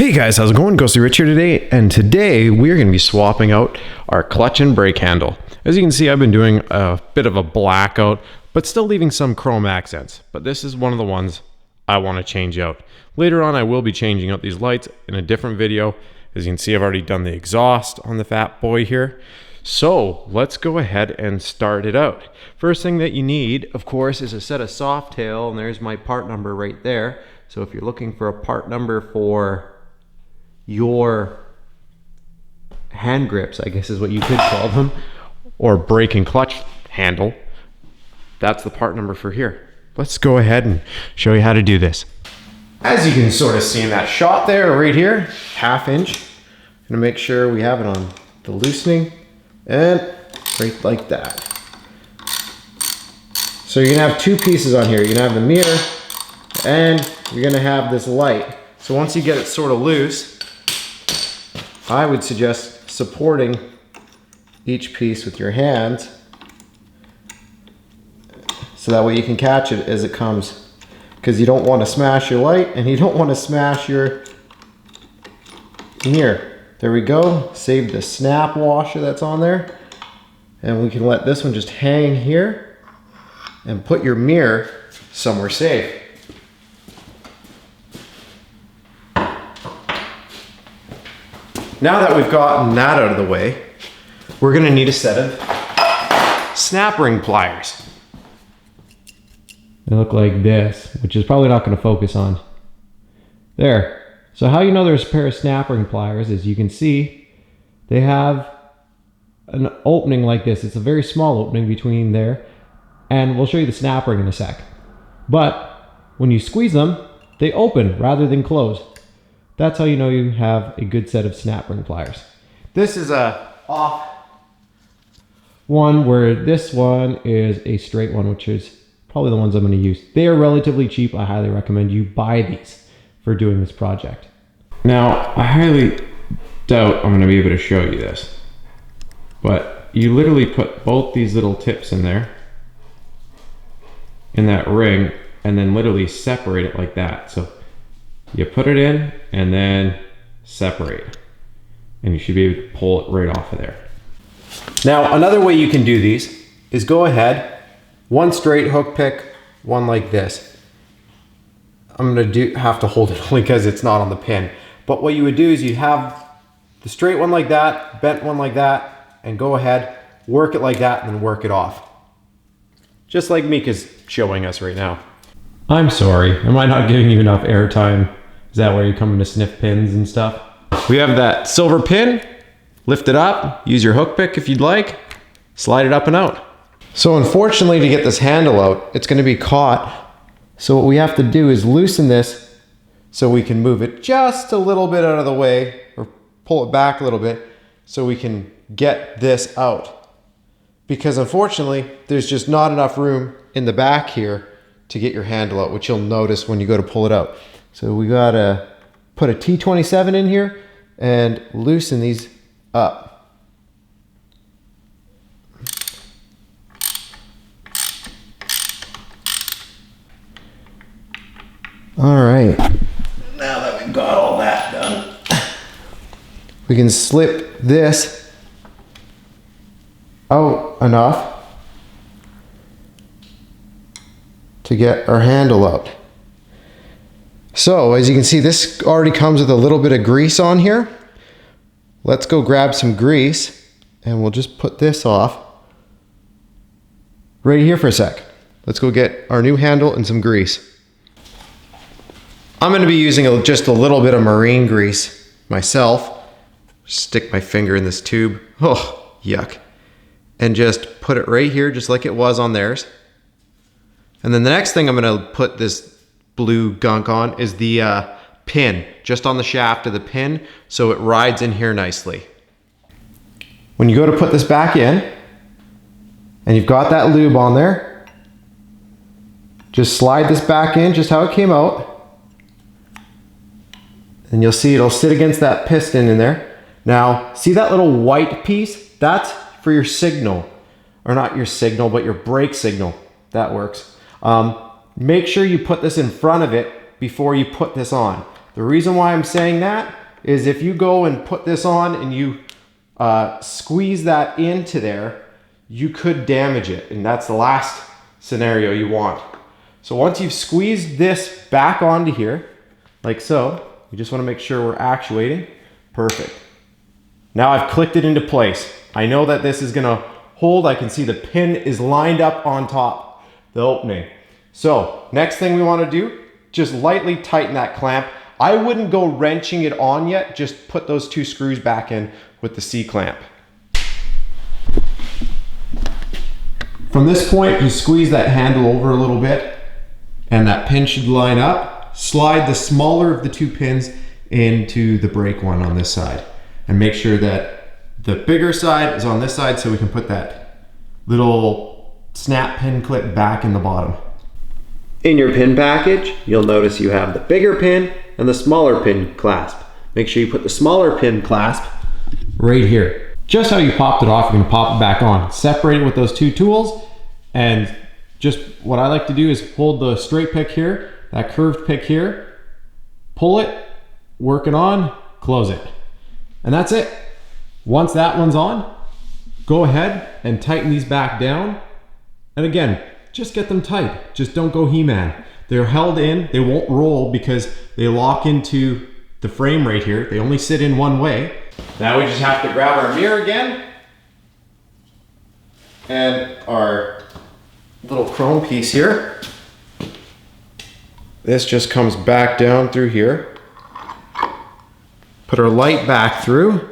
Hey guys, how's it going? Ghostly Rich here today, and today we're going to be swapping out our clutch and brake handle. As you can see, I've been doing a bit of a blackout, but still leaving some chrome accents. But this is one of the ones I want to change out. Later on, I will be changing out these lights in a different video. As you can see, I've already done the exhaust on the fat boy here. So let's go ahead and start it out. First thing that you need, of course, is a set of soft tail, and there's my part number right there. So if you're looking for a part number for your hand grips, I guess is what you could call them, or brake and clutch handle, that's the part number for here. Let's go ahead and show you how to do this. As you can sort of see in that shot there, right here, 1/2 inch. I'm gonna make sure we have it on the loosening, and right like that. So you're gonna have two pieces on here. You're gonna have the mirror, and you're gonna have this light. So once you get it sort of loose, I would suggest supporting each piece with your hands so that way you can catch it as it comes, because you don't want to smash your light and you don't want to smash your mirror. There we go. Save the snap washer that's on there, and we can let this one just hang here and put your mirror somewhere safe. Now that we've gotten that out of the way, we're gonna need a set of snap ring pliers. They look like this, which is probably not gonna focus on. There. So how you know there's a pair of snap ring pliers is you can see they have an opening like this. It's a very small opening between there, and we'll show you the snap ring in a sec. But when you squeeze them, they open rather than close. That's how you know you have a good set of snap ring pliers. This is a off one, where this one is a straight one, which is probably the ones I'm going to use. They are relatively cheap. I highly recommend you buy these for doing this project. Now, I highly doubt I'm going to be able to show you this, but you literally put both these little tips in there, in that ring, and then literally separate it like that. So you put it in and then separate, and you should be able to pull it right off of there. Now, another way you can do these is go ahead, one straight hook pick, one like this. I'm gonna have to hold it only because it's not on the pin. But what you would do is you have the straight one like that, bent one like that, and go ahead, work it like that, and then work it off. Just like Mika's showing us right now. I'm sorry, am I not giving you enough airtime? Is that where you come in to sniff pins and stuff? We have that silver pin, lift it up, use your hook pick if you'd like, slide it up and out. So unfortunately, to get this handle out, it's gonna be caught. So what we have to do is loosen this so we can move it just a little bit out of the way, or pull it back a little bit so we can get this out. Because unfortunately, there's just not enough room in the back here to get your handle out, which you'll notice when you go to pull it out. So we gotta put a T27 in here and loosen these up. All right, now that we've got all that done, we can slip this out enough to get our handle out. So as you can see, this already comes with a little bit of grease on here. Let's go grab some grease, and we'll just put this off right here for a sec. Let's go get our new handle and some grease. I'm going to be using just a little bit of marine grease myself. Stick my finger in this tube. Oh, yuck. And just put it right here, just like it was on theirs. And then the next thing I'm going to put this blue gunk on is the pin, just on the shaft of the pin, so it rides in here nicely. When you go to put this back in, and you've got that lube on there, just slide this back in just how it came out, and you'll see it'll sit against that piston in there. Now, see that little white piece? That's for your signal, or not your signal, but your brake signal. That works. Make sure you put this in front of it before you put this on. The reason why I'm saying that is if you go and put this on and you squeeze that into there, you could damage it, and that's the last scenario you want. So once you've squeezed this back onto here, like so, you just want to make sure we're actuating. Perfect. Now I've clicked it into place. I know that this is gonna hold. I can see the pin is lined up on top, the opening. So next thing we want to do, just lightly tighten that clamp. I wouldn't go wrenching it on yet, just put those 2 screws back in with the C-clamp. From this point, you squeeze that handle over a little bit and that pin should line up. Slide the smaller of the 2 pins into the brake one on this side and make sure that the bigger side is on this side so we can put that little snap pin clip back in the bottom. In your pin package, you'll notice you have the bigger pin and the smaller pin clasp. Make sure you put the smaller pin clasp right here. Just how you popped it off, you're gonna pop it back on. Separate it with those 2 tools, and just what I like to do is hold the straight pick here, that curved pick here, pull it, work it on, close it. And that's it. Once that one's on, go ahead and tighten these back down. And again, just get them tight. Just don't go He-Man. They're held in, they won't roll because they lock into the frame right here. They only sit in one way. Now we just have to grab our mirror again and our little chrome piece here. This just comes back down through here. Put our light back through.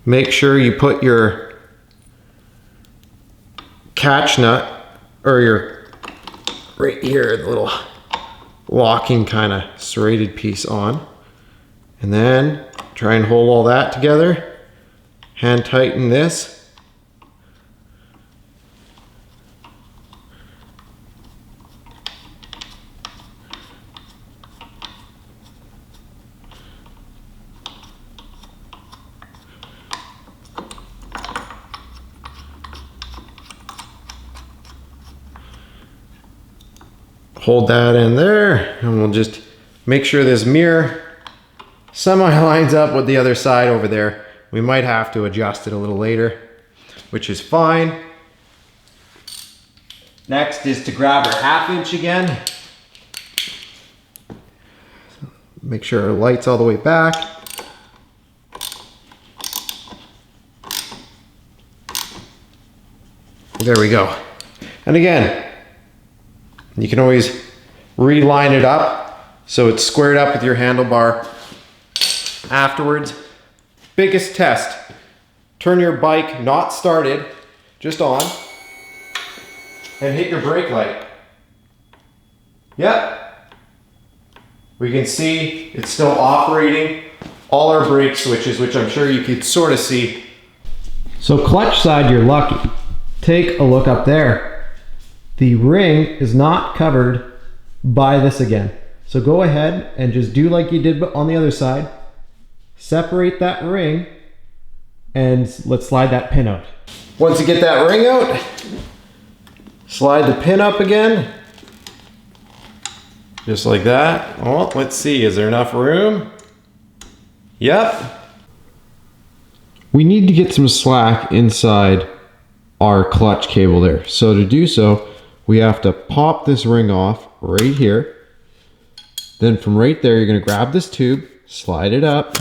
Make sure you put your catch nut, or your, right here, the little locking kind of serrated piece on. And then try and hold all that together. Hand tighten this. Hold that in there, and we'll just make sure this mirror semi lines up with the other side over there. We might have to adjust it a little later, which is fine. Next is to grab our 1/2 inch again. Make sure our light's all the way back. There we go. And again, you can always reline it up so it's squared up with your handlebar afterwards. Biggest test, turn your bike not started, just on, and hit your brake light. Yep. We can see it's still operating all our brake switches, which I'm sure you could sort of see. So clutch side, you're lucky. Take a look up there. The ring is not covered by this again. So go ahead and just do like you did on the other side. Separate that ring and let's slide that pin out. Once you get that ring out, slide the pin up again. Just like that. Oh, let's see, is there enough room? Yep. We need to get some slack inside our clutch cable there. So to do so, we have to pop this ring off right here. Then from right there, you're gonna grab this tube, slide it up,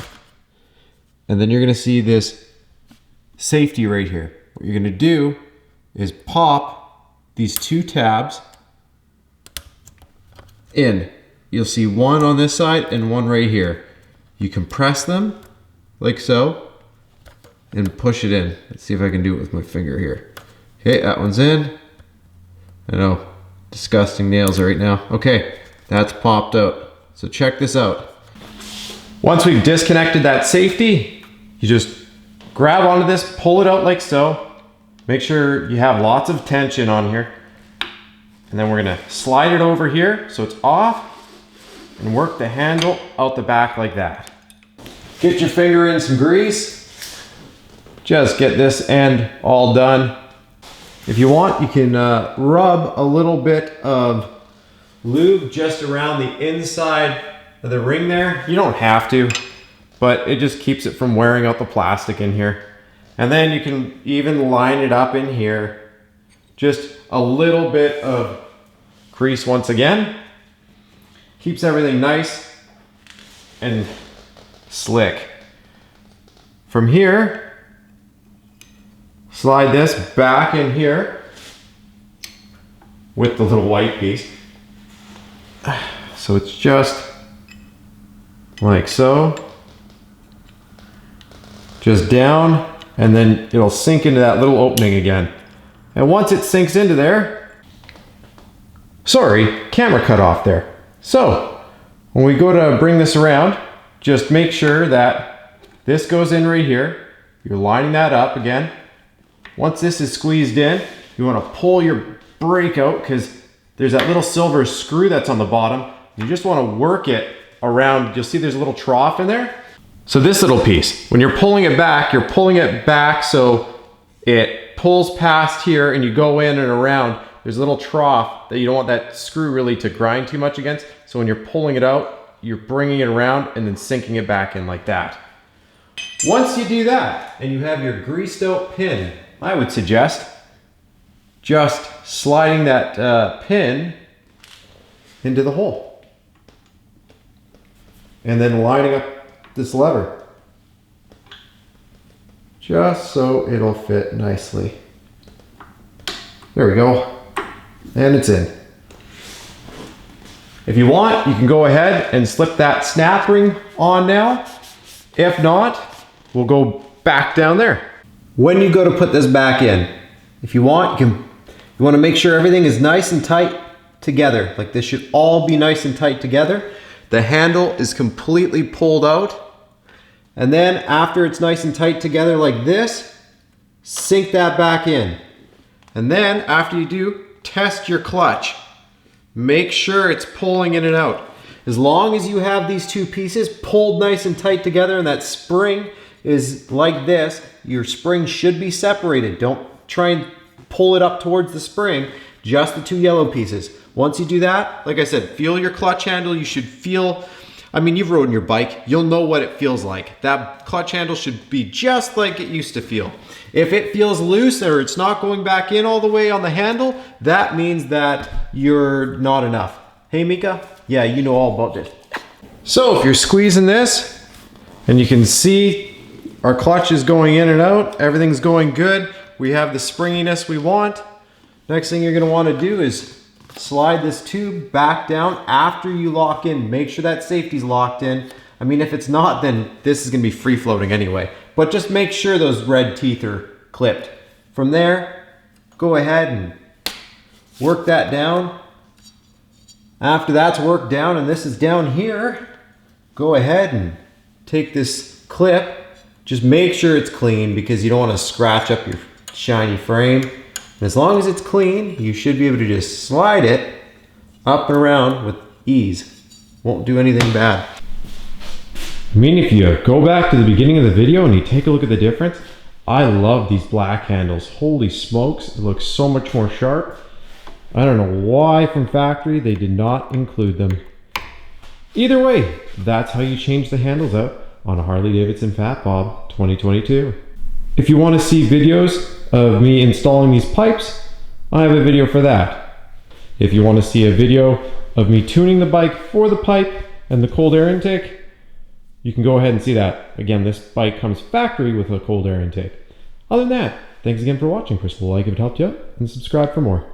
and then you're gonna see this safety right here. What you're gonna do is pop these 2 tabs in. You'll see one on this side and one right here. You compress them like so and push it in. Let's see if I can do it with my finger here. Okay, that one's in. I know, disgusting nails right now. Okay, that's popped out. So check this out. Once we've disconnected that safety, you just grab onto this, pull it out like so. Make sure you have lots of tension on here. And then we're gonna slide it over here so it's off and work the handle out the back like that. Get your finger in some grease. Just get this end all done. If you want, you can rub a little bit of lube just around the inside of the ring there. You don't have to, but it just keeps it from wearing out the plastic in here. And then you can even line it up in here. Just a little bit of grease once again. Keeps everything nice and slick. From here, slide this back in here with the little white piece. So it's just like so. Just down, and then it'll sink into that little opening again. And once it sinks into there, sorry, camera cut off there. So when we go to bring this around, just make sure that this goes in right here. You're lining that up again. Once this is squeezed in, you want to pull your brake out because there's that little silver screw that's on the bottom. You just want to work it around. You'll see there's a little trough in there. So this little piece, when you're pulling it back so it pulls past here and you go in and around. There's a little trough that you don't want that screw really to grind too much against. So when you're pulling it out, you're bringing it around and then sinking it back in like that. Once you do that and you have your greased out pin, I would suggest just sliding that pin into the hole. And then lining up this lever. Just so it'll fit nicely. There we go. And it's in. If you want, you can go ahead and slip that snap ring on now. If not, we'll go back down there. When you go to put this back in, if you want, you want to make sure everything is nice and tight together. Like this should all be nice and tight together. The handle is completely pulled out. And then after it's nice and tight together like this, sink that back in. And then after you do, test your clutch. Make sure it's pulling in and out. As long as you have these two pieces pulled nice and tight together and that spring is like this, your spring should be separated. Don't try and pull it up towards the spring, just the two yellow pieces. Once you do that, like I said, feel your clutch handle. You should feel, I mean, you've ridden your bike, you'll know what it feels like. That clutch handle should be just like it used to feel. If it feels loose or it's not going back in all the way on the handle, that means that you're not enough. Hey Mika, yeah, you know all about this. So if you're squeezing this and you can see our clutch is going in and out, everything's going good. We have the springiness we want. Next thing you're gonna wanna do is slide this tube back down after you lock in. Make sure that safety's locked in. I mean, if it's not, then this is gonna be free floating anyway. But just make sure those red teeth are clipped. From there, go ahead and work that down. After that's worked down and this is down here, go ahead and take this clip. Just make sure it's clean because you don't want to scratch up your shiny frame. And as long as it's clean, you should be able to just slide it up and around with ease. Won't do anything bad. I mean, if you go back to the beginning of the video and you take a look at the difference, I love these black handles. Holy smokes, it looks so much more sharp. I don't know why from factory they did not include them. Either way, that's how you change the handles out on a Harley Davidson Fat Bob 2022. If you want to see videos of me installing these pipes, I have a video for that. If you want to see a video of me tuning the bike for the pipe and the cold air intake, you can go ahead and see that. Again, this bike comes factory with a cold air intake. Other than that, thanks again for watching. Press the like if it helped you out and subscribe for more.